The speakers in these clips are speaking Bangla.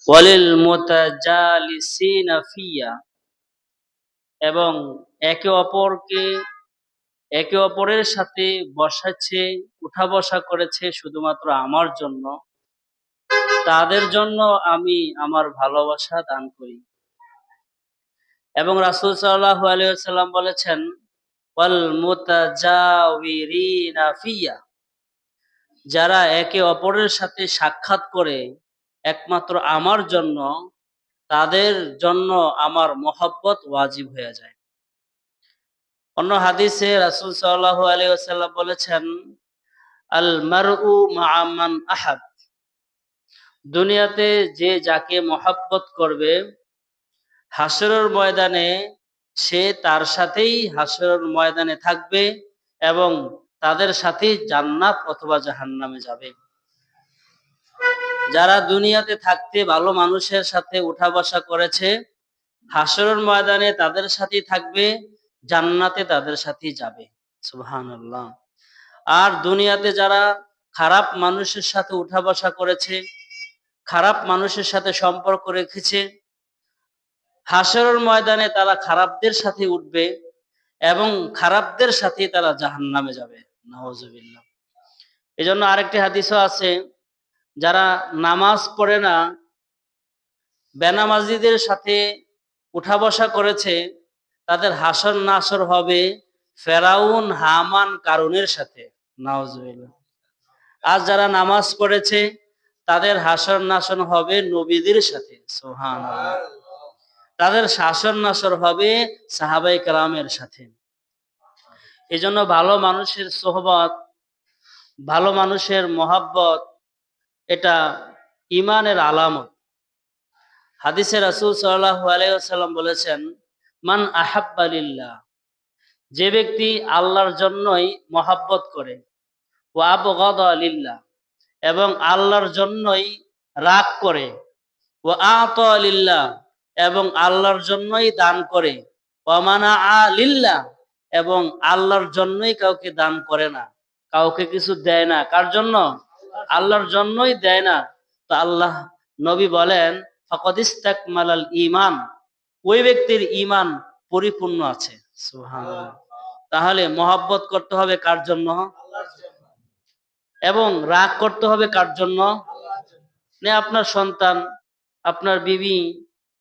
ওয়ালিল মুতাজালিসিনা ফিয়া, এবং একে অপরকে একে অপরের সাথে বসাচ্ছে, উঠা বসা করেছে শুধুমাত্র আমার জন্য, তাদের জন্য আমি আমার ভালোবাসা দান করি। এবং রাসূল সাল্লাল্লাহু আলাইহি ওয়াসাল্লাম বলেছেন, ওয়াল মুতাজাওয়িরিনা ফিয়া, যারা একে অপরের সাথে সাক্ষাৎ করে একমাত্র আমার জন্য, তাদের জন্য আমার মহব্বত ওয়াজিব হয়ে যায়। অন্য হাদিসে রাসূল সাল্লাল্লাহু আলাইহি ওয়াসাল্লাম বলেছেন, আল মারউ মা'a মান আহাব, দুনিয়াতে যে যাকে মহব্বত করবে, হাসরের ময়দানে সে তার সাথেই হাসরের ময়দানে থাকবে এবং তাদের সাথেই জান্নাত অথবা জাহান্নামে যাবে। যারা দুনিয়াতে থাকতে ভালো মানুষের সাথে উঠা বসা করেছে, হাসরের ময়দানে তাদের সাথেই থাকবে, জান্নাতে তাদের সাথেই যাবে। সুবহানাল্লাহ। আর দুনিয়াতে যারা খারাপ মানুষের সাথে উঠা বসা করেছে, খারাপ মানুষের সাথে সম্পর্ক রেখেছে, হাসরের ময়দানে তারা খারাপদের সাথে উঠবে এবং খারাপদের সাথে তারা জাহান্নামে যাবে। নাউজুবিল্লাহ। এজন্য আরেকটি হাদিসও আছে, যারা নামাজ পড়ে না, বেনামাজিদের সাথে উঠা বসা করেছে, তাদের হাসর নাসর হবে ফেরাউন, হামান, কারুনের সাথে। নাউজুবিল্লাহ। আর যারা নামাজ পড়েছে, তাদের হাসর নাসর হবে নবীদের সাথে। সুবহানাল্লাহ। তাদের হাসর নাসর হবে সাহাবায়ে কেরামের সাথে। এজন্য ভালো মানুষের সোহবত, ভালো মানুষের মহব্বত, এটা ঈমানের আলামত। হাদিসে রাসূল সাল্লাল্লাহু আলাইহি ওয়াসাল্লাম বলেছেন, মান আহাব্বা লিল্লাহ, যে ব্যক্তি আল্লাহর জন্যই মহব্বত করে, ওয়া আবগাদা লিল্লাহ, এবং আল্লাহর জন্যই রাগ করে, ওয়া আতা লিল্লাহ, এবং আল্লাহর জন্যই দান করে, ওয়া মানাআ লিল্লাহ, এবং আল্লাহর জন্যই কাউকে দান করে না, কাউকে কিছু দেয় না। কার জন্য? আল্লাহর জন্যই দেয় না। তো আল্লাহ নবী বলেন, ফাকাদ ইসতাকমালাল ঈমান, ওই ব্যক্তির ঈমান পরিপূর্ণ আছে। সুবহানাল্লাহ। তাহলে মহব্বত করতে হবে কার জন্য? এবং রাগ করতে হবে কার জন্য? আপনার সন্তান, আপনার বিবি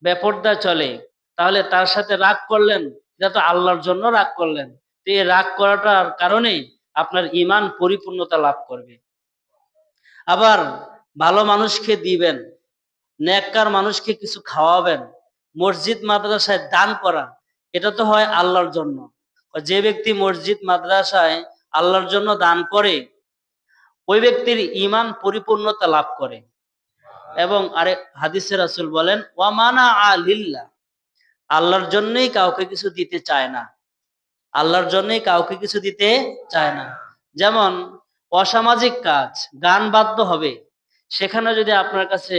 বেপরদা চলে, তাহলে তার সাথে রাগ করলেন, এটা তো আল্লাহর জন্য রাগ করলেন। তো এই রাগ করাটার কারণে আপনার ঈমান পরিপূর্ণতা লাভ করবে। আবার ভালো মানুষকে দিবেন, নেককার মানুষকে কিছু খাওয়াবেন, মসজিদ মাদ্রাসায় দান করা, এটা তো হয় আল্লাহর জন্য। যে ব্যক্তি মসজিদ মাদ্রাসায় আল্লাহর জন্য দান করে, ওই ব্যক্তির ঈমান পরিপূর্ণতা লাভ করে। এবং আরেক হাদিসে রাসূল বলেন, ওয়া মানাআ লিল্লাহ, আল্লাহর জন্যই কাউকে কিছু দিতে চায় না, আল্লাহর জন্যই কাউকে কিছু দিতে চায় না। যেমন অসামাজিক কাজ, গান বাদ্য হবে, সেখানে যদি আপনার কাছে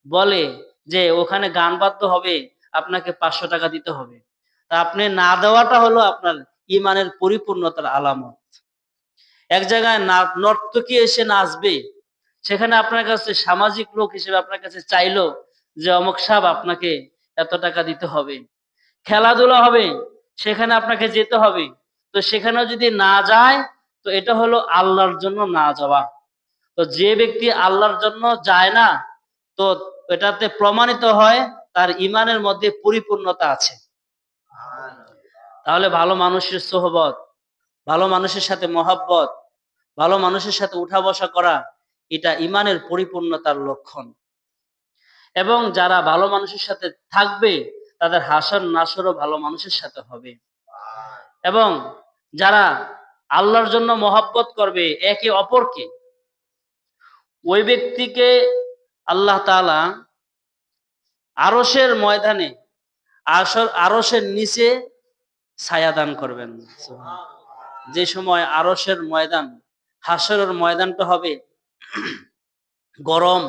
বলে যে ওখানে গান বাদ্য হবে, আপনাকে 500 টাকা দিতে হবে, তা আপনি না দেওয়াটা হলো আপনার ঈমানের পরিপূর্ণতার আলামত। এক জায়গায় নর্তকী এসে নাচবে, সেখানে আপনার কাছে সামাজিক লোক হিসেবে আপনার কাছে চাইলো যে অমুক সাহেব আপনাকে এত টাকা দিতে হবে। খেলাধুলা হবে, সেখানে আপনাকে যেতে হবে, তো সেখানেও যদি না যায়, তো এটা হলো আল্লাহর জন্য না যাওয়া। তো যে ব্যক্তি আল্লাহর জন্য যায় না, তো এটাতে প্রমাণিত হয় তার ঈমানের মধ্যে পরিপূর্ণতা আছে। তাহলে ভালো মানুষের সোহবত, ভালো মানুষের সাথে মহব্বত, ভালো মানুষের সাথে উঠা বসা করা, এটা ঈমানের পরিপূর্ণতার লক্ষণ। এবং যারা ভালো মানুষের সাথে থাকবে, তাদের হাসর নাসরও ভালো মানুষের সাথে হবে। এবং যারা আল্লাহর জন্য মহব্বত করবে একে অপরকে, ওই ব্যক্তিকে আল্লাহ তাআলা আরশের ময়দানে, আরশের নিচে ছায়া দান করবেন। যে সময় আরশের ময়দান, হাসরের ময়দানটা হবে গরম,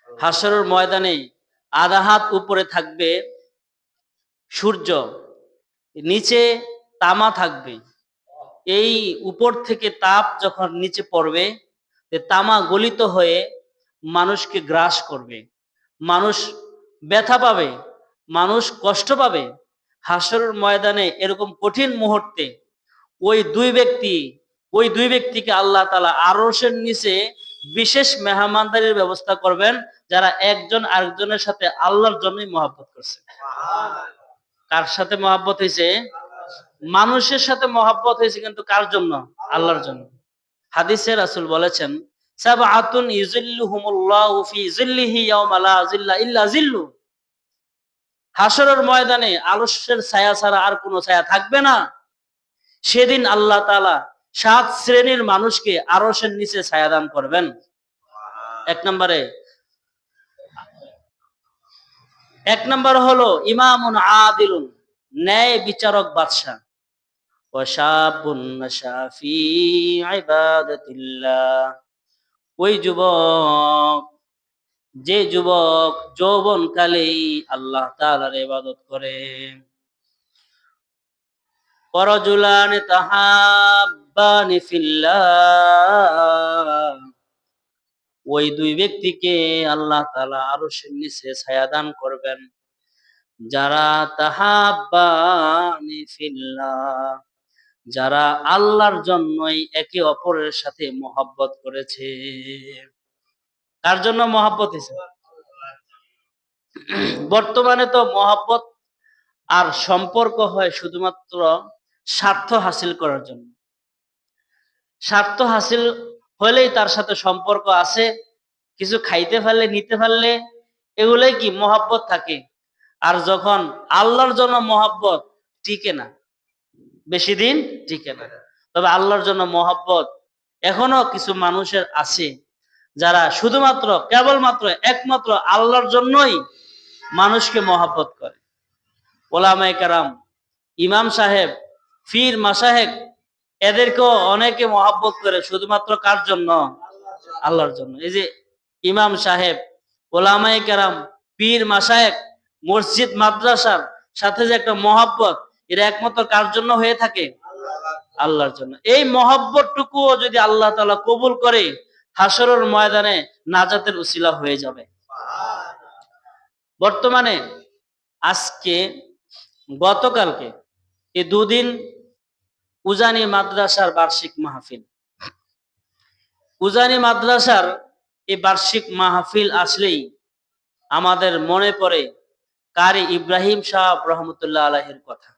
হাসরের ময়দানে আধা হাত উপরে থাকবে সূর্য, নিচে তামা থাকবে। এই উপর থেকে তাপ যখন নিচে পড়বে, তামা গলিত হয়ে মানুষকে গ্রাস করবে, মানুষ ব্যথা পাবে, মানুষ কষ্ট পাবে। হাসরের ময়দানে এরকম কঠিন মুহূর্তে ওই দুই ব্যক্তি ওই দুই ব্যক্তিকে আল্লাহ তাআলা আরশের নিচে বিশেষ মেহমানদারির ব্যবস্থা করবেন, যারা একজন আরেকজনের সাথে আল্লাহর জন্যই মহব্বত করছে। কার সাথে মহব্বত হয়েছে? মানুষের সাথে মহব্বত হয়েছে, কিন্তু কার জন্য? আল্লাহর জন্য। হাদিসে রাসূল বলেছেন, সাবআতুন ইযিল্লুহুমুল্লাহু ফি যিল্লিহি ইয়াওমা লা যিল্লা ইল্লা যিল্লু। হাসরের ময়দানে আরশের ছায়া ছাড়া আর কোনো ছায়া থাকবে না। সেদিন আল্লাহ তাআলা 7 শ্রেণীর মানুষকে আরশের নিচে ছায়া দান করবেন। এক নম্বর হলো ইমামুন আদিলুন, ন্যায় বিচারক বাদশা। ওয়া শাবুন নাশা ফি ইবাদাতিল্লাহ, ওই যুবক, যে যুবক যৌবনকালেই আল্লাহ তাআলার ইবাদত করে। ওয়ারাজুলান তাহাব্বানি ফিল্লাহ, ওই দুই ব্যক্তিকে আল্লাহ তাআলা আরশের নিচে ছায়া দান করবেন, যারা তাহাব্বানি ফিল্লাহ, যারা আল্লাহর জন্যই একে অপরের সাথে মহব্বত করেছে। কার জন্য মহব্বত হয়েছে? বর্তমানে তো মহব্বত আর সম্পর্ক হয় শুধুমাত্র স্বার্থ হাসিল করার জন্য। স্বার্থ হাসিল হলেই তার সাথে সম্পর্ক আছে, কিছু খাইতে পারলে নিতে পারলে এগুলাই কি মহব্বত থাকে। আর যখন আল্লাহর জন্য মহব্বত টিকে না, বেশি দিন টিকে না। তবে আল্লাহর জন্য মহব্বত এখনো কিছু মানুষের আছে, যারা শুধুমাত্র কেবলমাত্র একমাত্র আল্লাহর জন্যই মানুষকে মহব্বত করে। ওলামায়ে কেরাম, ইমাম সাহেব, পীর মাশায়েখ, এদেরকেও অনেকে মহব্বত করে শুধুমাত্র কার জন্য? আল্লাহর জন্য। এই যে ইমাম সাহেব, ওলামায়ে কেরাম, পীর মাশায়েখ, মসজিদ মাদ্রাসার সাথে যে একটা মহব্বত, এটা একমাত্র কার জন্য হয়ে থাকে? আল্লাহর জন্য। এই মহব্বতটুকুও যদি আল্লাহ তাআলা কবুল করে, হাসরের ময়দানে নাজাতের উসিলা হয়ে যাবে। বর্তমানে আজকে, গতকালকে, এই দুদিন উজানি মাদ্রাসার বার্ষিক মাহফিল। উজানি মাদ্রাসার এই বার্ষিক মাহফিল আসলেই আমাদের মনে পড়ে কারি ইব্রাহিম সাহেব রহমতুল্লাহ আলাইহির কথা।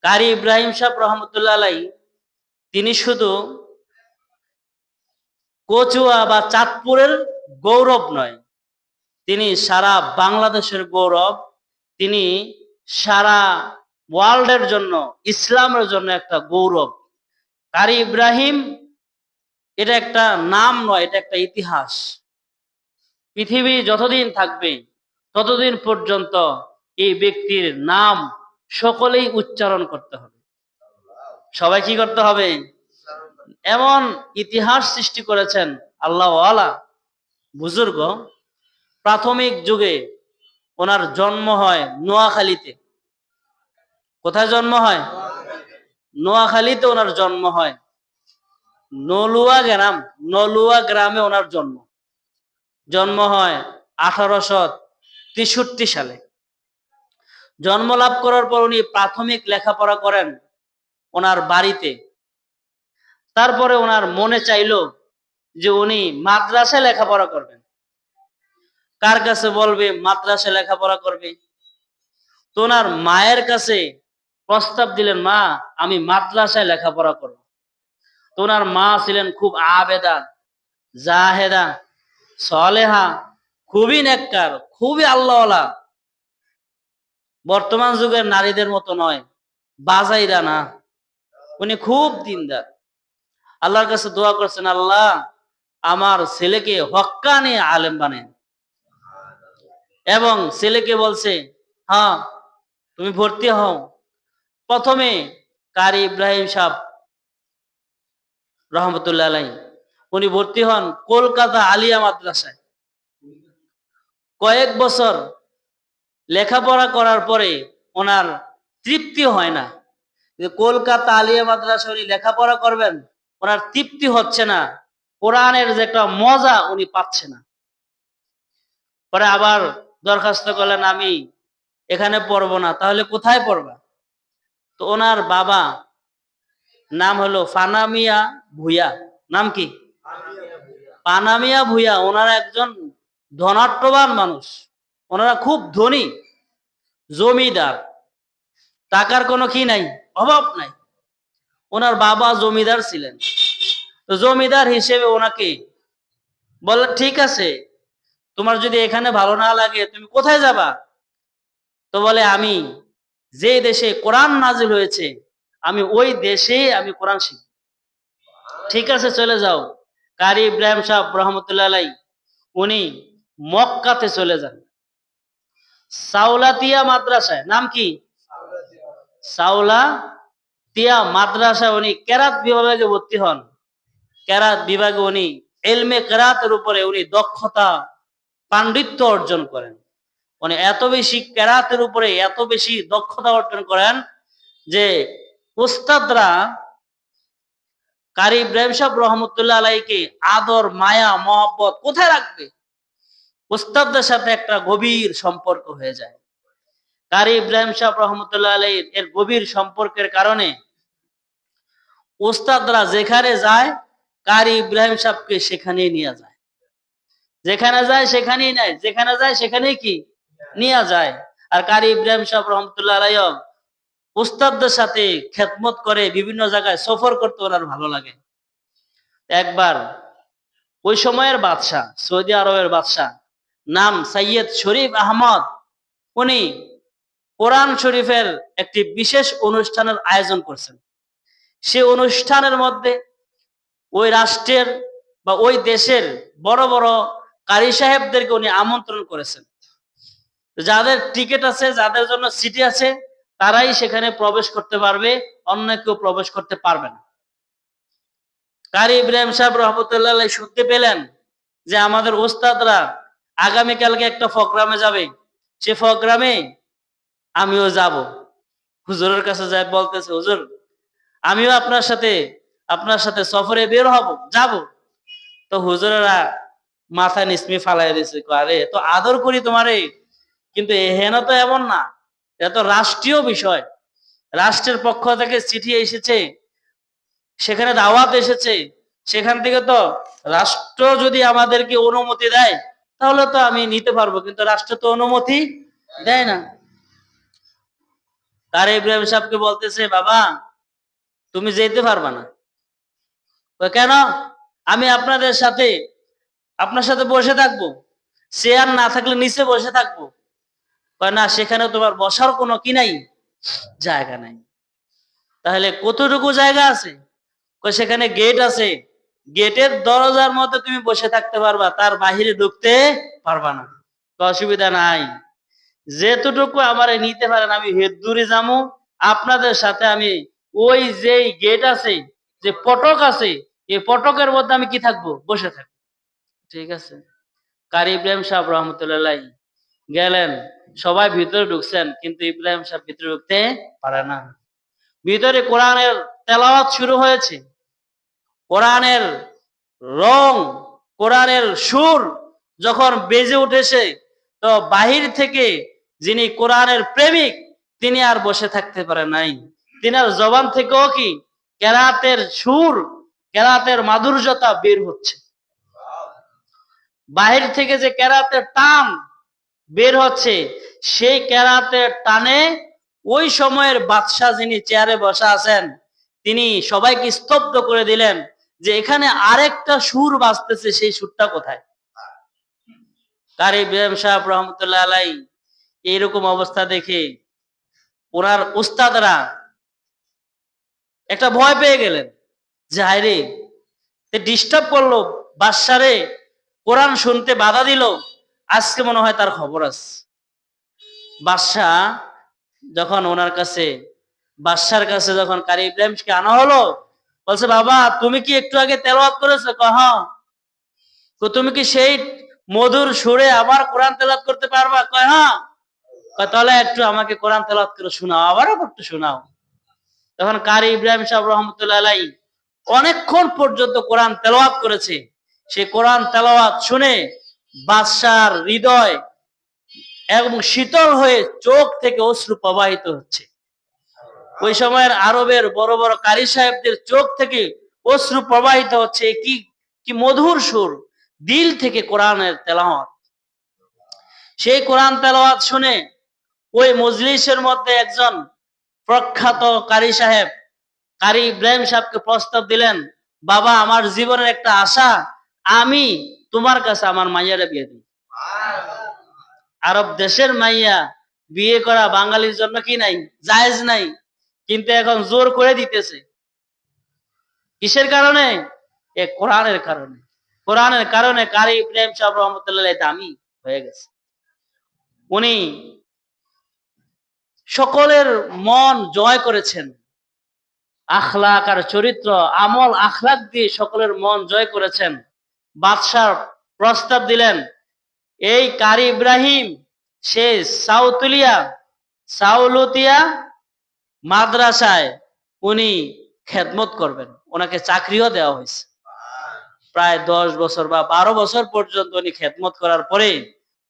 কারি ইব্রাহিম সাহেব রহমতুল্লাহ আলাইহি, তিনি শুধু কচুয়া বা চাঁদপুরের গৌরব নয়, তিনি সারা বাংলাদেশের গৌরব। তিনি সারা ওয়ার্ল্ডের জন্য, ইসলামের জন্য একটা গৌরব। কারি ইব্রাহিম এটা একটা নাম নয়, এটা একটা ইতিহাস। পৃথিবী যতদিন থাকবে ততদিন পর্যন্ত এই ব্যক্তির নাম সকলেই উচ্চারণ করতে হবে। সবাই কি করতে হবে? এমন ইতিহাস সৃষ্টি করেছেন আল্লাহ ওয়ালা বুজুর্গ। প্রাথমিক যুগে ওনার জন্ম হয় নোয়াখালীতে। কোথায় জন্ম হয়? নোয়াখালীতে ওনার জন্ম হয়। নলুয়া গ্রামে ওনার জন্ম হয় 1863 সালে। জন্ম লাভ করার পর উনি প্রাথমিক লেখাপড়া করেন ওনার বাড়িতে। তারপরে ওনার মনে চাইলো যে উনি মাদ্রাসায় লেখাপড়া করবেন। কার কাছে বলবে মাদ্রাসায় লেখাপড়া করবে? তো ওনার মায়ের কাছে প্রস্তাব দিলেন, মা, আমি মাদ্রাসায় লেখাপড়া করব। তো ওনার মা ছিলেন খুব আবেদা, জাহেদা, সলেহা, খুবই নেককার, খুবই আল্লাহওয়ালা। বর্তমান যুগের নারীদের মতো নয়, বাজাইরা না, উনি খুব দিনদার। আল্লাহর কাছে দোয়া করছেন, আল্লাহ আমার ছেলেকে হক্কানি আলেম বানান। এবং ছেলেকে বলছে, হ্যাঁ তুমি ভর্তি হও। প্রথমে কারি ইব্রাহিম সাহেব রহমতুল্লাহ আলাইহি, উনি ভর্তি হন কলকাতা আলিয়া মাদ্রাসায়। কয়েক বছর লেখাপড়া করার পরে ওনার তৃপ্তি হয় না। কলকাতা আলিয়া মাদ্রাসায় উনি লেখাপড়া করবেন, ওনার তৃপ্তি হচ্ছে না। কোরআনের যে একটা মজা উনি পাচ্ছে না। পরে আবার দরখাস্ত করলেন, আমি এখানে পড়বো না। তাহলে কোথায় পড়বা? তো ওনার বাবা নাম হলো ফানামিয়া ভুইয়া। নাম কি? পানামিয়া ভুইয়া। ওনারা একজন ধনাঢ্যবান মানুষ, ওনারা খুব ধনী, জমিদার, টাকার কোনো কি নাই, অভাব নাই। ওনার বাবা জমিদার ছিলেন। তো জমিদার হিসেবে ওনাকে বলে, ঠিক আছে, তোমার যদি এখানে ভালো না লাগে তুমি কোথায় যাবা? তো বলে, আমি যে দেশে কোরআন নাজিল হয়েছে আমি ওই দেশে আমি কোরআন শিখব। ঠিক আছে, চলে যাও। কারি ইব্রাহিম সাহেব রহমতুল্লাহ আলাই উনি মক্কাতে চলে যান, সাউলাতিয়া মাদ্রাসায়। নাম কি? সাউলাতিয়া মাদ্রাসায় উনি কেরাত বিভাগে ভর্তি হন। কেরাত বিভাগে উনি এলমে কেরাতের উপরে উনি দক্ষতা, পাণ্ডিত্য অর্জন করেন। উনি এত বেশি কেরাতের উপরে এত বেশি দক্ষতা অর্জন করেন যে উস্তাদরা কারি ইব্রাহিম সাহেব রহমতুল্লাহ আলাইকে আদর, মায়া, মহব্বত কোথায় রাখবে? উস্তাদদের সাথে একটা গভীর সম্পর্ক হয়ে যায়। কারি ইব্রাহিম সাহেব রহমতুল্লাহ আলাই এর গভীর সম্পর্কের কারণে উস্তাদরা যেখানে যায় কারি ইব্রাহিম সাহেবকে সেখানেই নিয়ে যায়। যেখানে যায় সেখানেই নেয়, যেখানে যায় সেখানেই কি নিয়ে যায়। আর কারি ইব্রাহিম সাহেব রহমতুল্লাহ আলাই উস্তাদদের সাথে খেদমত করে, বিভিন্ন জায়গায় সফর করতে ওনার ভালো লাগে। একবার ওই সময়ের বাদশাহ, সৌদি আরবের বাদশাহ, নাম সৈয়দ শরীফ আহমদ, উনি কোরআন শরীফের একটি বিশেষ অনুষ্ঠানের আয়োজন করছেন। সে অনুষ্ঠানের মধ্যে ওই রাষ্ট্রের বা ওই দেশের বড় বড় কারি সাহেবদেরকে উনি আমন্ত্রণ করেছেন। যাদের টিকিট আছে, যাদের জন্য সিটি আছে, তারাই সেখানে প্রবেশ করতে পারবে, অন্য কেউ প্রবেশ করতে পারবে না। কারি ইব্রাহিম সাহেব রহমতুল্লাহ শুনতে পেলেন যে আমাদের ওস্তাদরা আগামীকালকে একটা প্রোগ্রামে যাবে, সে প্রোগ্রামে আমিও যাব। হুজুরের কাছে যাই বলতেছে, হুজুর আমিও আপনার সাথে সফরে বের হব, যাব। তো হুজুরেরা মাথা নিসমি ফালাই দিয়েছে, আরে তো আদর করি তোমারে, কিন্তু হেন তো এমন না, এটা তো রাষ্ট্রীয় বিষয়, রাষ্ট্রের পক্ষ থেকে চিঠি এসেছে, সেখানে দাওয়াত এসেছে, সেখান থেকে তো রাষ্ট্র যদি আমাদেরকে অনুমতি দেয় তাহলে তো আমি নিতে পারবো, কিন্তু রাষ্ট্র তো অনুমতি দেয় না। কারি ইব্রাহিম সাহেবকে বলতেছে, বাবা তুমি যেতে পারবা না। কেন? আমি আপনার সাথে বসে থাকবো, চেয়ার না থাকলে নিচে বসে থাকবো। না, সেখানে তোমার বসার কোনো কি নাই, জায়গা নাই। তাহলে কতটুকু জায়গা আছে? সেখানে গেট আছে, গেটের দরজার মধ্যে তুমি বসে থাকতে পারবা, তার বাহিরে ঢুকতে পারবা না। অসুবিধা নাই, যেতটুকু আমার নিতে পারেন আমি হেদ দূরে যাবো, আপনাদের সাথে আমি ওই যে গেট আছে, যে পটক আছে, এই পটকের মধ্যে আমি কি থাকবো, বসে থাকবো। ঠিক আছে। কারি ইব্রাহিম সাহেব রহমতুল্লাহ গেলেন, সবাই ভিতরে ঢুকছেন, কিন্তু ইব্রাহিম সাহেব ভিতরে ঢুকতে পারে না। ভিতরে কোরআনের তেলাওয়াত শুরু হয়েছে, কোরআনের রং, কোরআনের সুর যখন বেজে উঠেছে, তো বাহির থেকে যিনি কোরআনের প্রেমিক তিনি আর বসে থাকতে পারে নাই। তিনার জবান থেকেও কি কেরাতের সুর, কেরাতের মাধুর্যতা বের হচ্ছে। বাহির থেকে যে কেরাতের টান বের হচ্ছে, সেই কেরাতের টানে ওই সময়ের বাদশাহ যিনি চেয়ারে বসা আছেন তিনি সবাইকে স্তব্ধ করে দিলেন যে এখানে আরেকটা সুর বাজতেছে, সেই সুরটা কোথায়? কারি ইব্রাহিম সাহেব রহমতুল্লাহ আলাই এইরকম অবস্থা দেখে ওনার উস্তাদরা একটা ভয় পেয়ে গেলেন যে হায়রে, ডিস্টার্ব করলো বাদশারে, কোরআন শুনতে বাধা দিল, আজকে মনে হয় তার খবর আছে। বাদশাহ যখন বাদশার কাছে যখন কারি ইব্রাহিমকে আনা হলো, বলছে, বাবা তুমি কি একটু আগে তেলাওয়াত করেছো? হ্যাঁ। তুমি কি সেই মধুর সুরে আবার কোরআন তেলাওয়াত করতে পারবা? হ্যাঁ। তাহলে একটু আমাকে কোরআন তেলাওয়াত করে শোনাও, আবারও একটু শোনাও। তখন কারি ইব্রাহিম সাহেব রহমতুল্লাহ আলাই অনেকক্ষণ পর্যন্ত কোরআন তেলাওয়াত করেছে। সে কোরআন তেলাওয়াত শুনে বাদশার হৃদয় এবং শীতল হয়ে চোখ থেকে অশ্রু প্রবাহিত হচ্ছে। ওই সময়ের আরবের বড় বড় কারি সাহেবদের চোখ থেকে অশ্রু প্রবাহিত হচ্ছে। কি কি মধুর সুর, দিল থেকে কোরআনের তেলাওয়াত। সেই কোরআন তেলাওয়াত শুনে ওই মজলিসের মধ্যে একজন প্রখ্যাত কারি সাহেব, কারি ইব্রাহিম সাহেবকে প্রস্তাব দিলেন, বাবা আমার জীবনের একটা আশা, আমি তোমার কাছে আমার মাইয়ারে বিয়ে দিই। আরব দেশের মাইয়া বিয়ে করা বাঙালির জন্য কি নাই, জায়েজ নাই, কিন্তু এখন জোর করে দিতেছে। কিসের কারণে? এ কোরআনের কারণে। কোরআনের কারণে কারি ইব্রাহিম সাহেব রহমতুল্লাহ দামি হয়ে গেছে। উনি সকলের মন জয় করেছেন, আখলাক আর চরিত্র, আমল আখলাক দিয়ে সকলের মন জয় করেছেন। বাদশাহ প্রস্তাব দিলেন, এই কারি ইব্রাহিম সে সাউলুতিয়া মাদ্রাসায় উনি খেদমত করবেন, ওনাকে চাকরিও দেওয়া হয়েছে। প্রায় 10 বছর বা 12 বছর পর্যন্ত উনি খেদমত করার পরে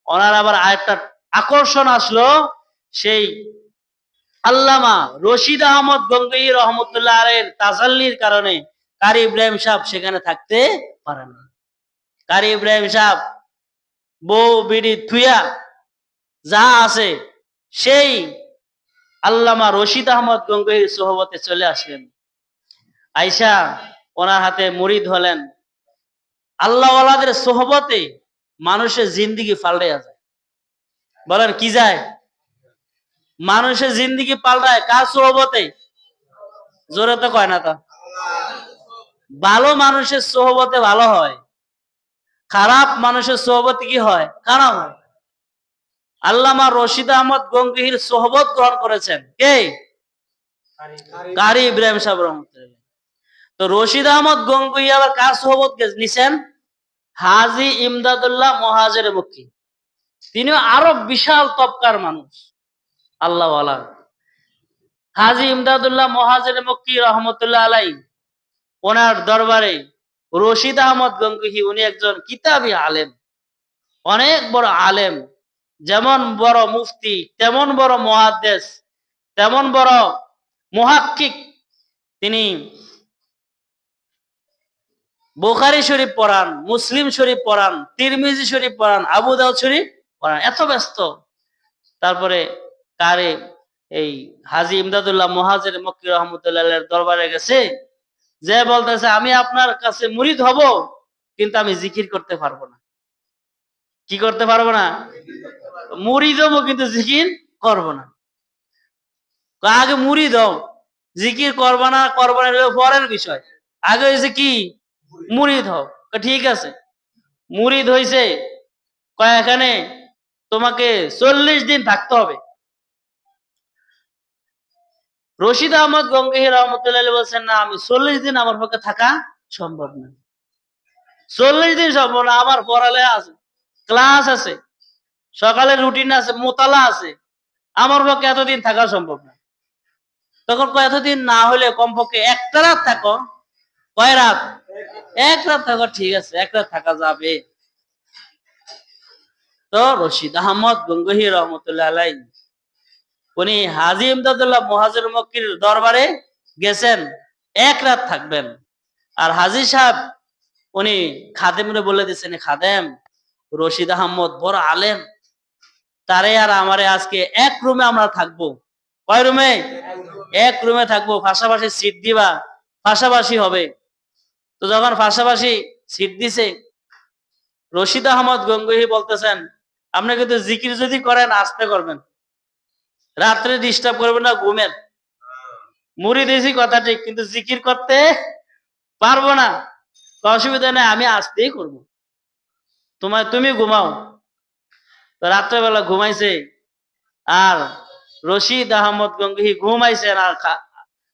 ওনার আবার আরেকটা আকর্ষণ আসলো, সেই আল্লামা রশিদ আহমদ গঙ্গোহী রহমতুল্লাহ আলাইহির তাজাল্লির কারণে কারি ইব্রাহিম সাহেব সেখানে থাকতে পারেন না। কারি ইব্রাহিম সাহেব বউ বিড়ি থুয়া যা আছে সেই আল্লামা রশিদ আহমদ গঙ্গোহীর সোহবতে চলে আসলেন। আইসা ওনার হাতে মুরিদ হলেন। আল্লাহ ওয়ালাদের সোহবতে মানুষের জিন্দিগি পাল্টে যায়। বলেন কি যায়? মানুষের জিন্দিগি পাল্টায় কার সোহবতে? জোরে তো কয় না তো। ভালো মানুষের সোহবতে ভালো হয়, খারাপ মানুষের সোহবতে কি হয়? খারাপ হয়। আল্লামা রশিদ আহমদ গঙ্গোহীর সোহবত গ্রহণ করেছেন কে? কারি ইব্রাহিম সাহেব রহমতুল্লাহ। তো রশিদ আহমদ গঙ্গোহী আবার কার সোহবত নিছেন? হাজী ইমদাদুল্লাহ মুহাজির মক্কি। তিনিও আরো বিশাল তবকার মানুষ, আল্লাহ ওয়ালা। হাজী ইমদাদুল্লাহ মুহাজির মক্কি রহমতুল্লাহ আলাইহি, ওনার দরবারে রশিদ আহমদ গঙ্গোহী উনি একজন কিতাবী আলেম, অনেক বড় আলেম। যেমন বড় মুফতি, তেমন বড় মুহাদ্দিস, তেমন বড় মুহাক্কিক। তিনি বুখারী শরীফ পড়ান, মুসলিম শরীফ পড়ান, তিরমিজি শরীফ পড়ান, আবু দাউদ শরীফ পড়ান, এত ব্যস্ত। তারপরে কারে এই হাজী ইমদাদুল্লাহ মুহাজির মক্কি রহমতুল্লাহ দরবারে গেছে, যে বলতেছে আমি আপনার কাছে মুরিদ হব, কিন্তু আমি জিকির করতে পারবো না। কি করতে পারবো না? মুরিদ হবো কিন্তু জিকির করবো না। আগে মুরিদ হও, জিকির করবা না করবা না পরের বিষয়, আগে হয়েছে কি মুরিদ হও। ঠিক আছে, মুরিদ হইছে, এখানে তোমাকে 40 দিন থাকতে হবে। রশিদ আহমদ গঙ্গোহী রহমতুল্লাহ বলছেন, না আমি 40 দিন আমার পক্ষে থাকা সম্ভব না। 40 দিন সম্ভব না, আমার পড়ালেখা আছে, ক্লাস আছে, সকালের রুটিন আছে, মোতালা আছে, আমার পক্ষে এতদিন থাকা সম্ভব না। তখন এতদিন না হলে কমপক্ষে একটা রাত থাকো। কয় রাত? এক রাত থাকো। ঠিক আছে, এক রাত থাকা যাবে। তো রশিদ আহমদ গঙ্গোহী রহমতুল্লাহ আলাইহি উনি হাজী ইমদাদুল্লাহ মুহাজির মক্কির দরবারে গেছেন, এক রাত থাকবেন। আর হাজী সাহেব উনি খাদেমরে বলে দিচ্ছেন, খাদেম রশিদ আহমদ বড় আলেম, তারে আর আমারে আজকে এক রুমে আমরা থাকবো। কয় রুমে? এক রুমে থাকবো, পাশাপাশি সিট দিবা, পাশাপাশি হবে। তো যখন পাশাপাশি সিট দিছে, রশিদ আহমদ গঙ্গোহী বলতেছেন, আপনি কিন্তু জিকির যদি করেন আস্তে করবেন, রাত্রে ডিস্টার্ব করবেন না, ঘুমের। মুড়ি দিয়েছি কথা ঠিক, কিন্তু জিকির করতে পারবো না। অসুবিধা নেই, আমি আস্তেই করব, তুমি ঘুমাও। তো রাত্রেবেলা ঘুমাইছে, আর রশিদ আহমদ গঙ্গোহী ঘুমাইছেন, আর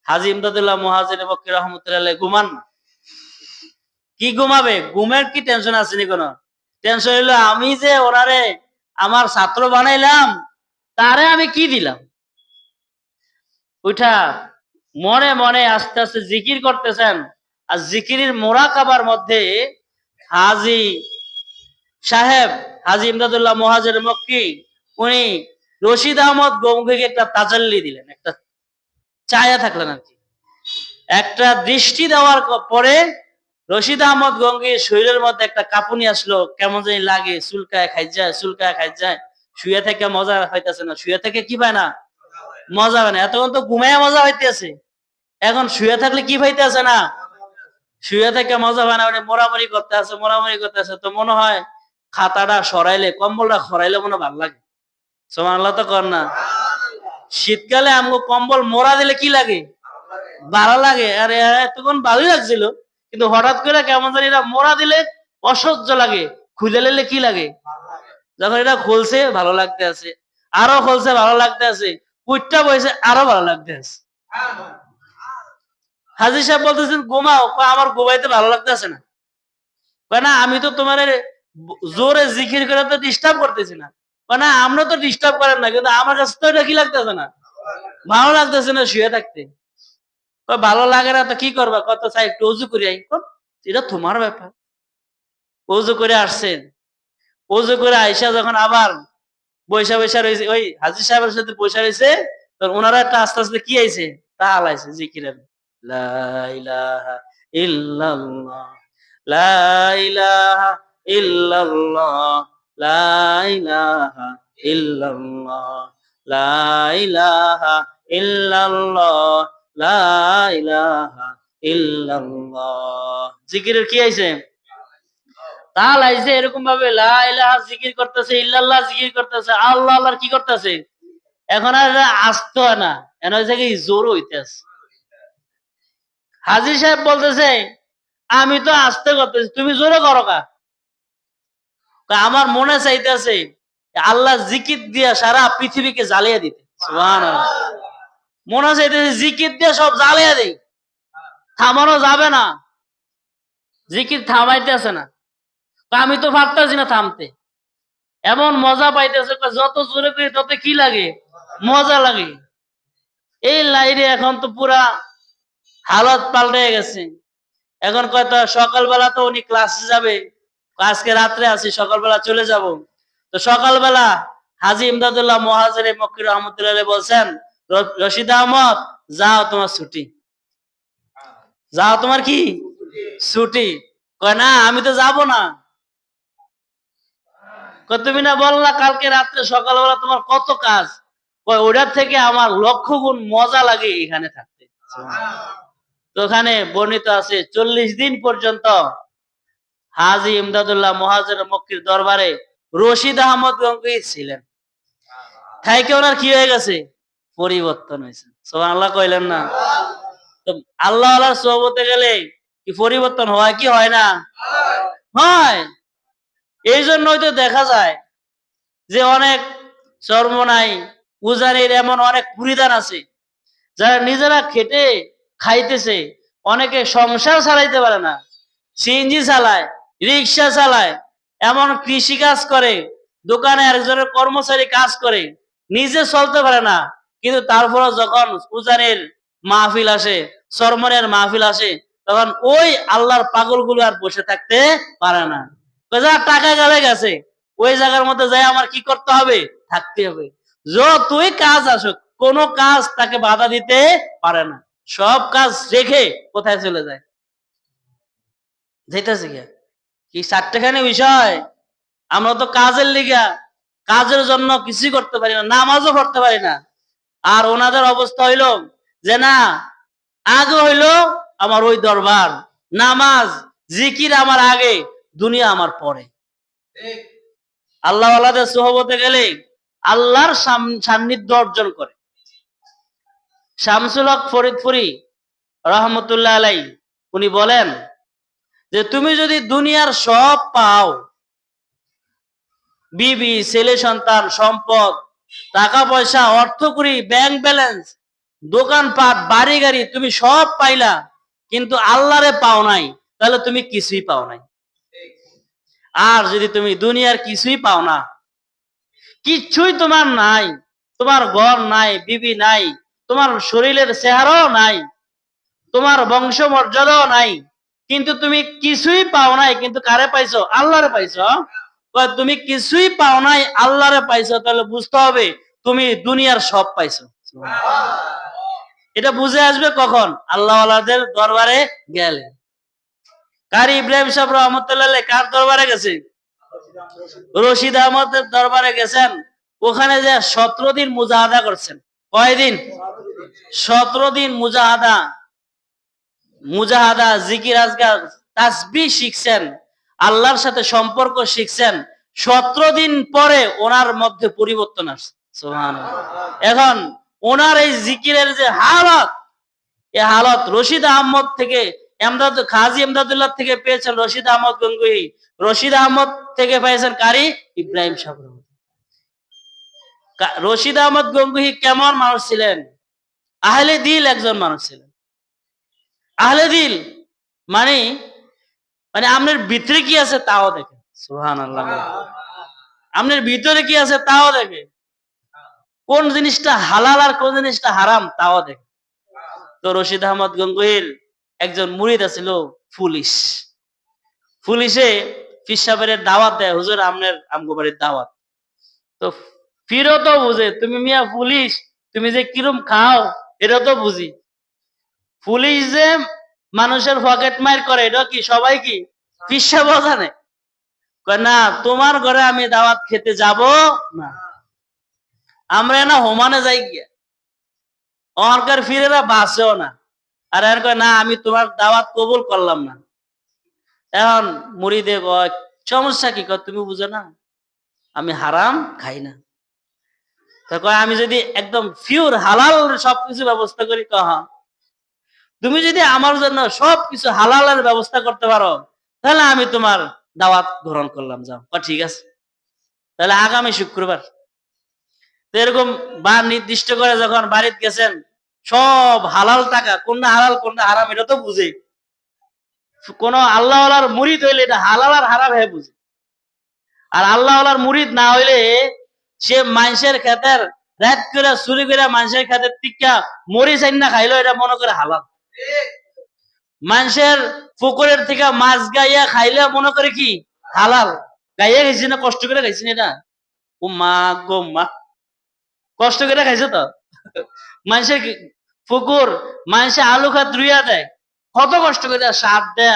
হাজী ইমদাদুল্লাহ মুহাজির মক্কি রহমতুল্লাহ ঘুমান না। কি ঘুমাবে? ঘুমের কি টেনশন আছে নি? কোনো টেনশন হইলো আমি যে ওনারে আমার ছাত্র বানাইলাম, তারে আমি কি দিলাম। ওইটা মনে মনে আস্তে আস্তে জিকির করতেছেন। আর জিকিরের মোরাকাবার মধ্যে হাজী সাহেব হাজী ইমদাদুল্লাহ মুহাজির মক্কি উনি রশিদ আহমদ গঙ্গিকে একটা তাজাল্লি দিলেন, একটা চায়া থাকলেন আর কি। একটা দৃষ্টি দেওয়ার পরে রশিদ আহমদ গঙ্গির শরীরের মধ্যে একটা কাঁপুনি আসলো, কেমন জানি লাগে, চুলকায় খাই যায়, চুলকায় খাই যায়। শুয়ে থেকে মজা হইতেছে না, শুয়ে থেকে কি পায় না, মজা হয় না। এতক্ষণ তো ঘুমাইয়া মজা হইতেছে, এখন শুয়ে থাকলে কি পাইতেছে না, শুয়ে থেকে মজা হয় না। উনি মোড়ামুড়ি করতে আছে, মোড়ামুড়ি করতে আছে, তো মনে হয় খাতাটা সরাইলে, কম্বলটা সরাইলে মনে ভালো লাগে। সুবহানাল্লাহ তো কর না। শীতকালে আমগো কম্বল মোড়া দিলে কি লাগে, ভালো লাগে। আরে এতক্ষণ ভালোই লাগছিল, কিন্তু হঠাৎ করে কেমন জানি এটা মোড়া দিলে অসহ্য লাগে, খুলে নিলে কি লাগে, যখন এটা খুলছে ভালো লাগতে আছে, আরো খুলছে ভালো লাগতে আছে, কুইটটা বইছে আরো ভালো লাগতে আছে। হাজী সাহেব বলতেছেন ঘুমাও, আমার ঘুমাইতে ভালো লাগতেছে না। না আমি তো তোমার জোরে জিকির করে তো ডিস্টার্ব করতেছি না। না আমরা তো ডিস্টার্ব করেন না, কিন্তু আমার কাছে তো এটা কি লাগতেছে না, ভালো লাগতেছে না শুয়ে থাকতে। ভালো লাগে না তো কি করবা, কত চাই একটু উজু করে আই, এটা তোমার ব্যাপার। উজু করে আসছেন, উজু করে আইসা যখন আবার বৈশা বৈশা রয়েছে, ওই হাজী সাহেবের সাথে বৈশা রয়েছে, তখন ওনারা একটা আস্তে আস্তে কি আইছে, তা আলাইছে জিকিরের, লা ইলাহা ইল্লাল্লাহ, লা ইলাহা ইল্লাল্লাহ, লা ইলাহা ইল্লাল্লাহ, লা ইলাহা ইল্লাল্লাহ, লা ইলাহা ইল্লাল্লাহ। জিকিরের কি আইছে, তাল আইছে। এরকম ভাবে লা ইলাহা জিকির করতেছে, ইল্লাল্লাহ জিকির করতেছে, আল্লাহ আল্লাহর কি করতেছে। এখন আর আসতো না, এন হয়েছে কি জোর হইতেছে। হাজী সাহেব বলতেছে আমি তো আসতে করতেছি, তুমি জোরে করো কা। আমার মনে চাইতেছে আল্লাহ জিকির দিয়া সারা পৃথিবীকে জ্বালিয়ে দিতে। সুবহানাল্লাহ। মনে চাইতেছে জিকির দিয়ে সব জ্বালিয়ে দেই, থামানো যাবে না, জিকির থামাইতেছে না। আমি তো পারতেছি না থামতে, এমন মজা পাইতেছে, যত জোরে করি তত কি লাগে, মজা লাগে। এই লাইনে এখন তো পুরা হালত পাল্টে গেছে। এখন কয়তো সকালবেলা তো উনি ক্লাসে যাবে, আজকে রাত্রে আছি, সকালবেলা চলে যাব। তো সকালবেলা হাজী ইমদাদুল্লাহ মুহাজির মক্কি রহমতুল্লাহ বলছেন, রশিদ আহমদ যাও তোমার ছুটি, যাও তোমার কি ছুটি। কয় না আমি তো যাব না। তুমি না বললা কালকে রাত্রে সকালবেলা তোমার কত কাজ, ওটার থেকে আমার লক্ষ গুণ মজা লাগে এখানে থাকতে। তো ওখানে বর্ণিত আছে 40 দিন পর্যন্ত হাজী ইমদাদুল্লাহ মুহাজির মক্কির দরবারে রশিদ আহমদ গঙ্গোহী ছিলেন। থাইকে ওনার কি হয়ে গেছে, পরিবর্তন হয়েছে। সুবহানাল্লাহ কইলেন না। তো আল্লাহ আল্লাহর সোহবতে গেলে কি পরিবর্তন হয় কি হয় না, হয়। এই জন্যই তো দেখা যায় যে অনেক চরমনাই উজানির এমন অনেক মুরিদান আছে যারা নিজেরা খেটে খাইতেছে, অনেকে সংসার চালাইতে পারে না, সিএনজি চালায়, রিক্সা চালায়, এমন কৃষি কাজ করে, দোকানে একজনের কর্মচারী কাজ করে, নিজে চলতে পারে না। কিন্তু তারপরে যখন উজানের মাহফিল আসে, চরমনের মাহফিল আসে, তখন ওই আল্লাহর পাগলগুলো আর বসে থাকতে পারে না। টাকা গেলে গেছে, ওই জায়গার মধ্যে যাই আমার কি করতে হবে, থাকতে হবে। যতই কাজ আসুক কোন কাজ তাকে বাধা দিতে পারে না, সব কাজ রেখে কোথায় চলে যায়, যেতেছে কি চারটেখানি বিষয়। আমরা তো কাজের লিগা, কাজের জন্য কিছুই করতে পারি না, নামাজও পড়তে পারি না। আর ওনাদের অবস্থা হইলো যে না, আগে হইলো আমার ওই দরবার, নামাজ জিকির আমার আগে, দুনিয়া আমার পরে। আল্লাহ ওয়ালাদের সোহবতে গেলে আল্লাহর সান্নিধ্য অর্জন করে। শামসুল হক ফরিদপুরি রহমতুল্লাহ আলাই উনি বলেন যে তুমি যদি দুনিয়ার সব পাও, বিবি, ছেলে সন্তান, সম্পদ, টাকা পয়সা, অর্থকড়ি, ব্যাংক ব্যালেন্স, দোকানপাট, বাড়ি গাড়ি, তুমি সব পাইলা কিন্তু আল্লাহরে পাও নাই, তাহলে তুমি কিছুই পাও নাই। আর যদি তুমি দুনিয়ার কিছুই পাও না, কিচ্ছুই তোমার নাই, তোমার ঘর নাই, বিবি নাই, তোমার শরীরের চেহারাও নাই, তোমার বংশ মর্যাদাও নাই, কিন্তু তুমি কিছুই পাও নাই, কিন্তু কারে পাইছো, আল্লাহরে পাইছো। তুমি কিছুই পাও নাই, আল্লাহরে পাইছো, তাহলে বুঝতে হবে তুমি দুনিয়ার সব পাইছো। এটা বুঝে আসবে কখন? আল্লাহওয়ালাদের দরবারে গেলে। কারি ইব্রাহিম সাহেব রহমতুল্লাহ কার দরবারে গেছে? রশিদ আহমদের দরবারে গেছেন। ওখানে যে 17 দিন মুজাহাদা করছেন। কয়দিন? 17 দিন মুজাহাদা। মুজাহাদা, জিকির আজগার, তাসবিহ শিখছেন, আল্লাহর সাথে সম্পর্ক শিখছেন। 17 দিন পরে ওনার মধ্যে পরিবর্তন আসছে। সুবহানাল্লাহ। এখন ওনার এই জিকিরের যে হালত, এই হালত রশিদ আহমদ থেকে, খাজী এমদাদুল্লাহ থেকে পেয়েছেন রশিদ আহমদ গঙ্গুহি, রশিদ আহমদ থেকে পেয়েছেন কারি ইব্রাহিম সাহেব। রশিদ আহমদ গঙ্গুহি কেমন মানুষ ছিলেন? আহলে দিল একজন মানুষ ছিলেন। আহলে দিল মানে মানে আপনার ভিতরে কি আছে তাও দেখে। সুবহানাল্লাহ। আপনার ভিতরে কি আছে তাও দেখে। কোন জিনিসটা হালাল আর কোন জিনিসটা হারাম তাও দেখে। তো রশিদ আহমদ গঙ্গুহির একজন মুরিদ ছিল পুলিশ। পুলিশে পীর সাহেবের দাওয়াত দেয়, হুজুর আপনার আমগো বাড়ির দাওয়াত। তো ফিরও তো বুঝে, তুমি মিয়া পুলিশ, তুমি যে কিরম খাও এটা তো বুঝি। পুলিশ যে মানুষের পকেট মার করে এটা কি সবাই কি পীর সাহেব জানে? কয় না, তোমার ঘরে আমি দাওয়াত খেতে যাব না, আমরা না হোমানে যাই গিয়া। অহংকার ফিরেরা বাঁচেও না। আর এর কয় না, আমি তোমার দাওয়াত কবুল করলাম না। এখন মুরিদে কয় সমস্যা কি? কয় তুমি বুঝো না আমি হারাম খাই না। তা কয় আমি যদি একদম পিওর হালাল সবকিছু ব্যবস্থা করি, কহা তুমি যদি আমার জন্য সবকিছু হালালের ব্যবস্থা করতে পারো তাহলে আমি তোমার দাওয়াত গ্রহণ করলাম, যাও। ঠিক আছে, তাহলে আগামী শুক্রবার। তো এরকম বার নির্দিষ্ট করে যখন বাড়িতে গেছেন, সব হালাল টাকা, কোনটা হালাল কোনটা হারাম এটা তো বুঝে। কোন আল্লাহওয়ালার মুরিদ হইলে এটা হালাল আর হারাম হয়ে বুঝে। আর আল্লাহওয়ালার মুরিদ না হইলে সে মানুষের ক্ষেতের রাত করে চুরি করে মানুষের ক্ষেতের টিকা মরি চাই না খাইলো, এটা মনে করে হালাল। মানুষের পুকুরের থেকে মাছ গাইয়া খাইলে মনে করে কি হালাল। গাইয়া খাইছি না কষ্ট করে খাইছি না, এটা ও মা গো মা, কষ্ট করে খাইছে তো। মানুষের পুকুর, মানুষে আলু খাত রুইয়া দেয়, কত কষ্ট করে সাপ দেয়,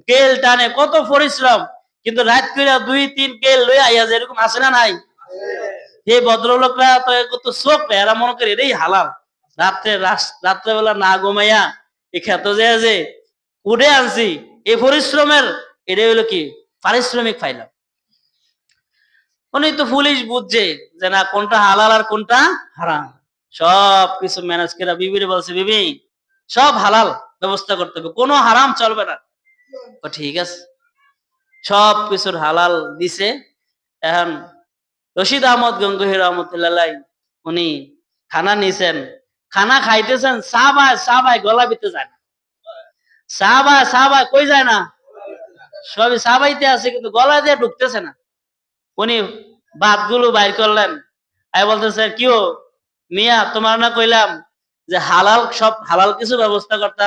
কেল টানে, কত পরিশ্রম, কিন্তু রাত করে 2-3 কেল লই আইয়া যায়, এরকম আছে না নাই? এই ভদ্রলোকরা তো কত চোখ নেই, এরা মনে করে এটাই হালাল। রাত্রেবেলা না ঘুমাইয়া এই ক্ষেত যে উঠে আনছি, এই পরিশ্রমের এটাই হলো কি পারিশ্রমিক পাইলাম। উনি তো পুলিশ বুঝছে যে না কোনটা হালাল আর কোনটা হারাম। সব কিছু ম্যানেজ করে বিবিরে বলছে, বিবি সব হালাল ব্যবস্থা করতে হবে, কোনো হারাম চলবে না। ঠিক আছে, সব কিছুর হালাল দিছে। এখন রশিদ আহমদ গঙ্গুহি রহমতুল্লাহ উনি খানা নিছেন, খানা খাইতেছেন, সাহাবায় গলা ভিতরে যায় না। সাহাবায় কই যায় না, সবই সাহাবাইতে আছে কিন্তু গলা দিয়ে ঢুকতেছে না। উনি ভাতগুলো বাইর করলেন, আর বলতেছে কিও মিয়া, তোমার না কইলাম যে হালাল, সব হালাল কিছু ব্যবস্থা করতা,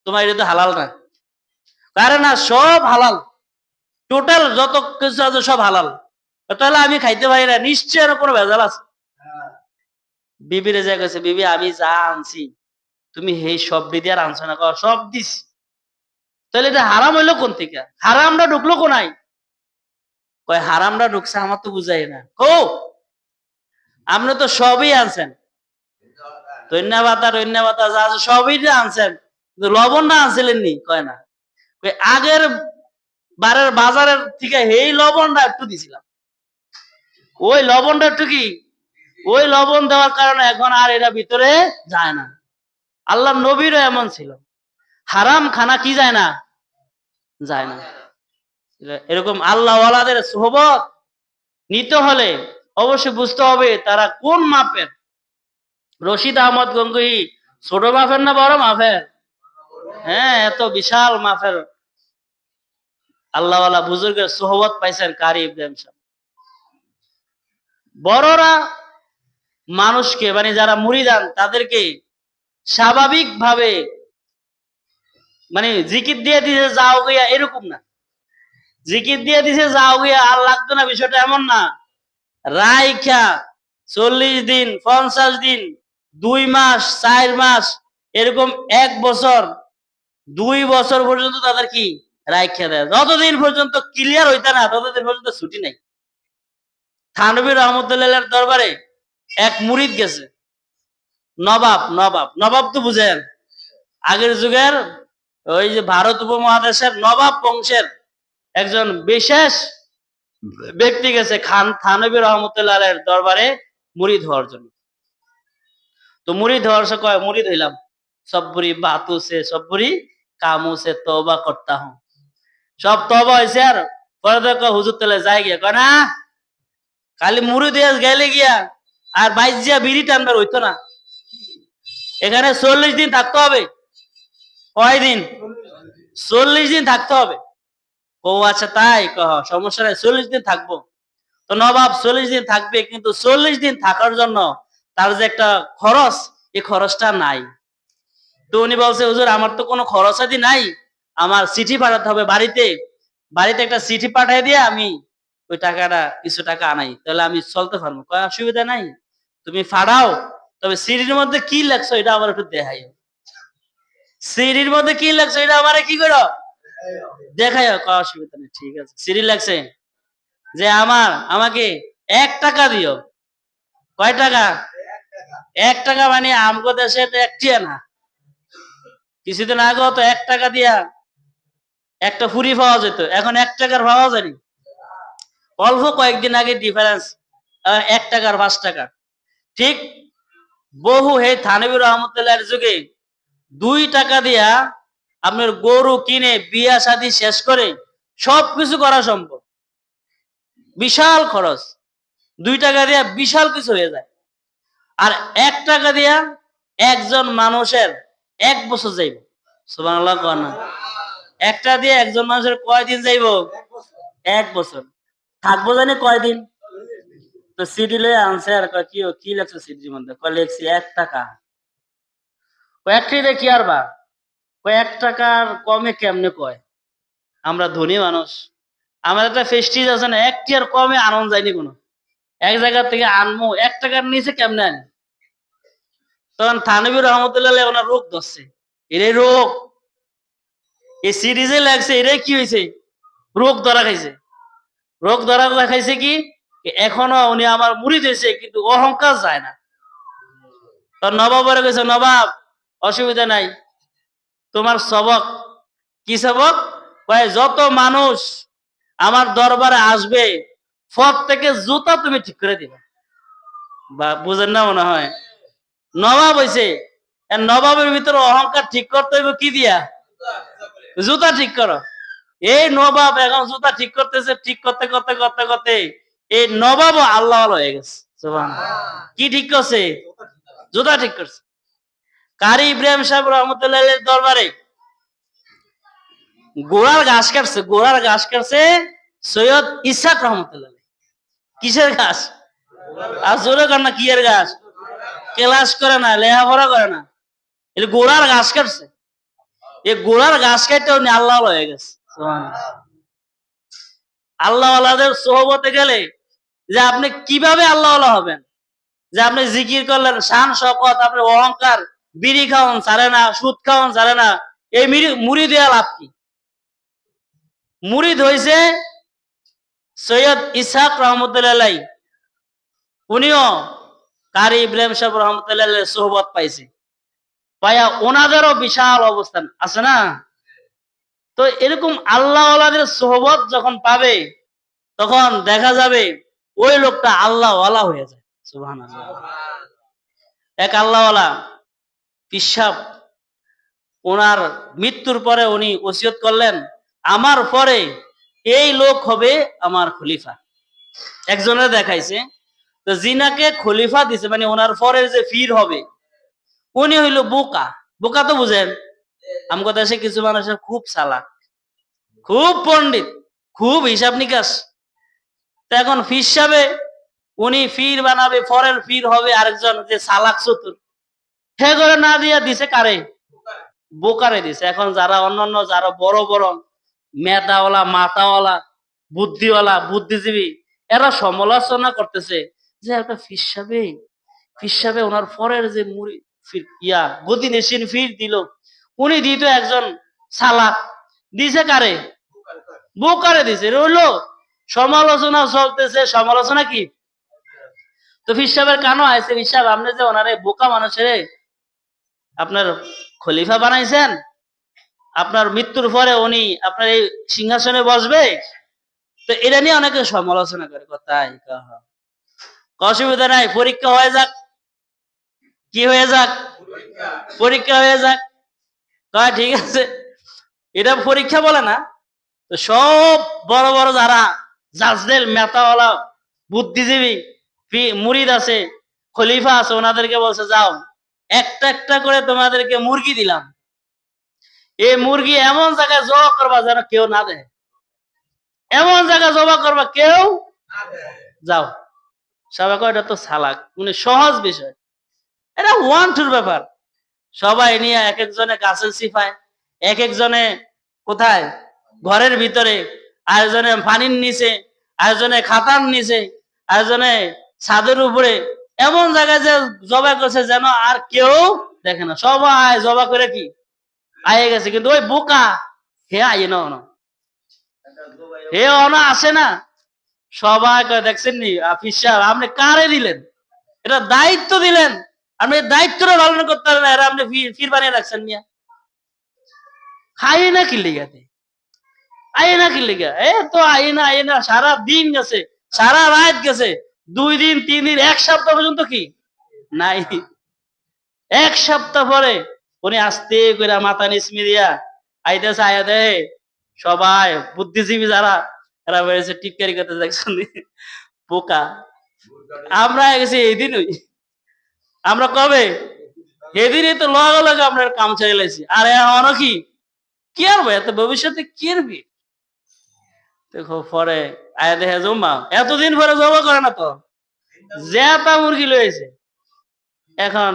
তোমার এটা তো হালাল না। কারণ না সব হালাল, টোটাল যত কিছু আছে সব হালাল, তাহলে আমি খাইতে পারি না, নিশ্চয় কোনো ভেজাল আছে। বিবিরে যা গেছে, বিবি আমি যা আনছি তুমি এই সব দিদি আর আনছো না, সব দিস, তাহলে এটা হারাম হইলো কোন থেকে? হারামটা ঢুকলো কোনায়? কয় হারামটা ঢুকছে আমার তো বুঝাই না। আপনি তো সবই আনছেন, ধন্যবাদ যা আছে সবই আনছেন, কিন্তু লবণটা আনছিলেন নি? কয় না, আগের বারের বাজারের থেকে এই লবণটা একটু দিছিলাম, ওই লবণটা একটু কি, ওই লবণ দেওয়ার কারণে এখন আর এটা ভিতরে যায় না। আল্লাহ নবীরও এমন ছিল, হারাম খানা কি যায় না, যায় না। এরকম আল্লাহ ওয়ালাদের সোহবত নিতে হলে অবশ্যই বুঝতে হবে তারা কোন মাপের। রশিদ আহমদ গঙ্গুহি ছোট মাপের না বড় মাপের? হ্যাঁ, এত বিশাল মাপের আল্লাহওয়ালা বুজুর্গের সোহবত পাইছেন কারি ইব্রাহিম সাহেব। বড়রা মানুষকে মানে যারা মুরিদান তাদেরকে স্বাভাবিক ভাবে মানে জিকির দিয়ে দিয়ে যাও গিয়া এরকম না, জিকির দিয়ে দিছে যাও গিয়া আর লাগতো না, বিষয়টা এমন না। রাইখা 40 দিন, 50 দিন, 2 মাস, 4 মাস, এরকম 1 বছর, 2 বছর পর্যন্ত তাদের কি রাইখা দেয়। যতদিন পর্যন্ত ক্লিয়ার হইতা না ততদিন পর্যন্ত ছুটি নাই। থানভী রহমতুল্লাহ দরবারে এক মুরিদ গেছে, নবাব। নবাব নবাব তো বুঝেন, আগের যুগের ওই যে ভারত উপমহাদেশের নবাব বংশের একজন বিশেষ ব্যক্তি গেছে খান থানভী রহমতুল্লাহ দরবারে মুরিদ হওয়ার জন্য। তো মুরিদ হওয়ার সে কয়, মুরিদ হইলাম, সব বুড়ি বাতু সে, সব বুড়ি কামু সে তওবা করতা হুঁ। সব তওবা হয়েছে, আর পরে তো হুজুর তেলে যাই গিয়া কয় না, খালি মুরিদ গেলে গিয়া আর বাইজিয়া বিড়ি টানবার হইতো না, এখানে 40 দিন থাকতে হবে। কয় দিন? 40 দিন থাকতে হবে। ও আচ্ছা তাই, কহ সমস্যা নাই, 40 দিন থাকবো। তো নবাব 40 দিন থাকবে, কিন্তু 40 দিন থাকার জন্য তার যে একটা খরচ, এই খরচটা নাই। তো উনি বলছে, হুজুর আমার তো কোনো খরচ আদি নাই, আমার চিঠি পাঠাতে হবে বাড়িতে, বাড়িতে একটা চিঠি পাঠিয়ে দিয়ে আমি ওই টাকাটা, কিছু টাকা আনাই, তাহলে আমি চলতে পারবো। কয় অসুবিধা নাই, তুমি ফাড়াও, তবে সিঁড়ির মধ্যে কি লেখছো এটা আমার একটু দেখাই। সিঁড়ির মধ্যে কি লেখছো এটা আমারে কি করো, দেখাই। কয় অসুবিধা নেই, ঠিক আছে। সিঁড়ি লাগছে যে আমাকে 1 টাকা দিও। কয় টাকা? 1 টাকা, মানে আমগো দেশে তো 1 টিয়া না। কিছুদিন আগে তো 1 টাকা দিয়া একটা ফুরি পাওয়া যেত, এখন 1 টাকার পাওয়া যায়নি। অল্প কয়েকদিন আগে ডিফারেন্স 1 টাকার 5 টাকা। ঠিক বহু হে থানভী রহমতুল্লাহর যুগে 2 টাকা দিয়া আপনার গরু কিনে বিয়া শাদী শেষ করে সবকিছু করা সম্ভব। বিশাল খরচ, 2 টাকা দিয়া বিশাল কিছু হয়ে যায়। আর 1 টাকা দিয়া একজন মানুষের 1 বছর যাইব। সুবহানাল্লাহ কয় না? একটা দিয়ে একজন মানুষের কয়দিন যাইব? 1 বছর। থাকবো জানি কয়দিন? তো সিডি লয়ে আনছে, আর কয় কি লেখছো সিডির মধ্যে? কয় লেখছি 1 টাকা। কয় 1 টাকা কি আর বা? কয় 1 টাকার কমে কেমনে কয়? আমরা ধনী মানুষ, আমার একটা ফেস্টিজ আছে না, 1 টাকার কমে আনন্দ যায়নি কোনো। এক জায়গা থেকে আনমু, 1 টাকার নিচে কেমনে আনি? তখন থানভী রহমতুল্লাহ ওনার রোগ ধরছে, এরে রোগ, এই সিরিজে লাগছে, এটাই কি হয়েছে? রোগ ধরা খাইছে। রোগ ধরা খাইছে কি, এখনো উনি আমার মুরিদ হয়েছে, কিন্তু অহংকার যায় না। তোর নবাবের গেছে, নবাব অসুবিধা নাই, তোমার সবক কি সবক? যত মানুষ আমার দরবারে আসবে প্রত্যেকে জুতা তুমি ঠিক করে দিবা। বা বুঝেন না মনে হয়? নবাব হয়েছে, নবাবের ভিতরে অহংকার ঠিক করতে হইব কি দিয়া? জুতা ঠিক করো। এই নবাব এখন জুতা ঠিক করতেছে, ঠিক করতে করতে করতে করতে এই নবাবও আল্লাহ হয়ে গেছে। কি ঠিক করছে? জুতা ঠিক করছে। কারি ইব্রাহিম সাহেব রহমতুল্লাহ দরবারে গোড়ার ঘাস কাটছে, গোড়ার ঘাস কাটছে সৈয়দ ইসাক রহমতুল্লাহ। কিসের ঘাস? আর জোরে কর না, কি এর ঘাস? ক্লাস করে না, লেখাপড়া করে না, এই গোড়ার ঘাস কাটছে। এই গোড়ার ঘাস কাটতে উনি আল্লাহ হয়ে গেছে। আল্লাহওয়ালাদের সোহবতে গেলে যে আপনি কিভাবে আল্লাহওয়ালা হবেন, যে আপনি জিকির করলেন, শান শকত, আপনি অহংকার, বিড়ি খাওয়ান ছাড়ে না, সুদ খাওয়ান ছাড়ে না, এই মুরিদ হয়ে লাভ কি? মুরিদ হয়েছে সৈয়দ ইসহাক রহমতুল্লাহ, উনিও কারি ইব্রাহিম সাহেব রহমতুল্লাহ সোহবত পাইছে, পাইয়া ওনাদেরও বিশাল অবস্থান আছে না। তো এরকম আল্লাহওয়ালাদের সোহবত যখন পাবে, তখন দেখা যাবে ওই লোকটা আল্লাহওয়ালা হয়ে যায়। সুবহানাল্লাহ। এক আল্লাহওয়ালা পিসাব, ওনার মৃত্যুর পরে উনি ওসিয়ত করলেন, আমার পরে এই লোক হবে আমার খলিফা। একজনের দেখাইছে, তো জিনাকে খলিফা দিছে, মানে ওনার পরে যে ফির হবে, উনি হইল বোকা। বোকা তো বুঝেন, আমগো দেশে কিছু মানুষের খুব চালাক, খুব পণ্ডিত, খুব হিসাব নিকাশ। তো এখন ফির সাহেবে উনি ফির বানাবে, ফরের ফির হবে আরেকজন যে চালাক চতুর, হে করে না দিয়া দিছে কারে? বোকারে দিছে। এখন যারা অন্যান্য যারা বড় বড় মেধাওয়ালা মাথাওয়ালা বুদ্ধিওয়ালা বুদ্ধিজীবী, এরা সমালোচনা করতেছে যে একটা ফির সাবে ওনার পরের যে মুড়ি গদি নেশিন ফির দিল, উনি দিত একজন সালাক, দিছে কারে? বোকারে দিছে। রইলো সমালোচনা চলতেছে, সমালোচনা কি? তো ফির সাহেবের কানো আছে, ফির সাহেব আপনি যে ওনারে বোকা মানুষের আপনার খলিফা বানাইছেন, আপনার মৃত্যুর পরে উনি আপনার এই সিংহাসনে বসবে, তো এটা নিয়ে অনেকে সমালোচনা করে। কথাই অসুবিধা নাই, পরীক্ষা হয়ে যাক। কি হয়ে যাক? পরীক্ষা হয়ে যাক। ঠিক আছে, এটা পরীক্ষা বলে না। তো সব বড় বড় যারা জাজদের মেতাওয়ালা বুদ্ধিজীবী মুরিদ আছে, খলিফা আছে, ওনাদেরকে বলছে যাও একটা একটা করে তোমাদেরকে মুরগি দিলাম, এই মুরগি এমন জায়গায় জবা করবা যেন কেউ না দেয়, এমন জায়গায় জবা করবা কেউ যাও। সবাই কয় এটা তো সালাক, মানে সহজ বিষয়, এটা ওয়ান টুর ব্যাপার। সবাই নিয়ে এক একজনে গাছের সিফায়, এক একজনে কোথায় ঘরের ভিতরে, আরেকজনে পানির নিচে, আরেকজনে খাতার নিচে, আরেকজনে ছাদের উপরে, এমন জায়গায় যে জবা করছে যেন আর কেউ দেখে না। সবাই জবা করে কি আয়ে গেছে, কিন্তু ওই বোকা হে আইয়ে না, হে অনা আসে না। সবাই দেখছেন নি আফিস সাহেব আপনি কারে দিলেন, এটা দায়িত্ব দিলেন, আপনি দায়িত্বটা পালন করতে পারেন না, এরা আপনি ফির বানিয়ে রাখছেন মিয়া। খাই না কি লিগাতে, আই না কি লিগা, তো আই না সারা দিন গেছে, সারা রাত গেছে, 2 দিন 3 দিন 1 সপ্তাহ পর্যন্ত কি নাই। 1 সপ্তাহ পরে উনি আস্তে করে মাথা নিচমি দিয়া আইতেছে, আয়া দেয় সবাই বুদ্ধিজীবী যারা, এরা বেড়েছে টিটকারি করতে দেখছেন বোকা। আমরা গেছি এই দিনই, আমরা কবে এদিনই তো লগে লগে আমরা কাম ছেড়ে লাইছি। আর এখনো কি আরবো এত ভবিষ্যতে কি আরবি। দেখো পরে আয়া দেখে জমা এতদিন পরে জমা করে না তো জেতা মুরগি লয়েছে। এখন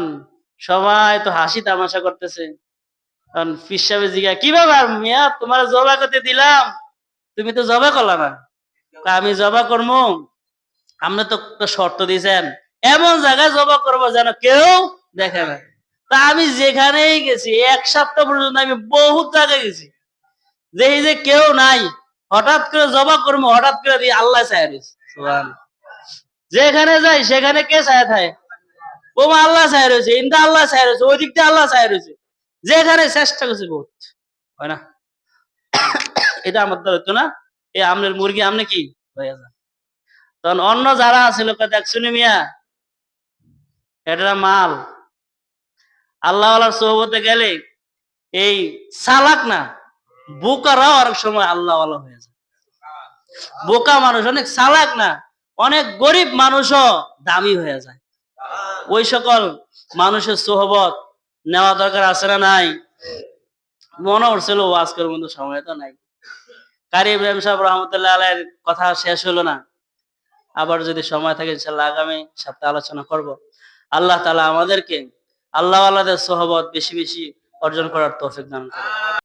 সবাই তো হাসি তামাশা করতেছে। কারণ ফির সাহেব জিজ্ঞাসা কি ব্যাপার মিয়া, তোমার জবা করতে দিলাম, তুমি তো জবা করলা না। আমি জবা করবো, আপনি তো একটা শর্ত দিয়েছেন এমন জায়গায় জবা করবো যেন কেউ দেখে না। তা আমি যেখানেই গেছি 1 সপ্তাহ পর্যন্ত আমি বহুত জায়গায় গেছি, যে কেউ নাই, হঠাৎ করে জবা করবো, হঠাৎ করে দিয়ে আল্লাহ ছায়া রয়েছে। যেখানে যাই সেখানে কে ছায়া থাকে? ও আল্লাহ ছায়া রয়েছে, ইন্দা আল্লাহ ছায়া রয়েছে, ওই দিকটা আল্লাহ ছায়া রয়েছে। যেখানে চেষ্টা করছে বহুত হয় না। এটা আমার দ্বারা হতো না, এই আমনের মুরগি আমনে কি হয়ে যায়। তখন অন্য যারা আছে লোক দেখছুনি মিয়া, এটা মাল আল্লাহওয়ালার সোহবতে গেলে এই সালাক না বোকারাও অনেক সময় আল্লাহওয়ালা হয়ে যায়। বোকা মানুষ অনেক চালাক না, অনেক গরিব মানুষও দামি হয়ে যায়। ওই সকল মানুষের সোহবত নেওয়া দরকার আছে না নাই? মনে হচ্ছিল আজকের মতো সময় তো নাই। কারি ইব্রাহিম সাহেব রহমতুল্লাহ আলাইহির কথা শেষ হলো না, আবার যদি সময় থাকে ইনশাআল্লাহ আগামী সপ্তাহে আলোচনা করব। আল্লাহ তাআলা আমাদেরকে আল্লাহওয়ালাদের সোহবত বেশি বেশি অর্জন করার তৌফিক দান করুন।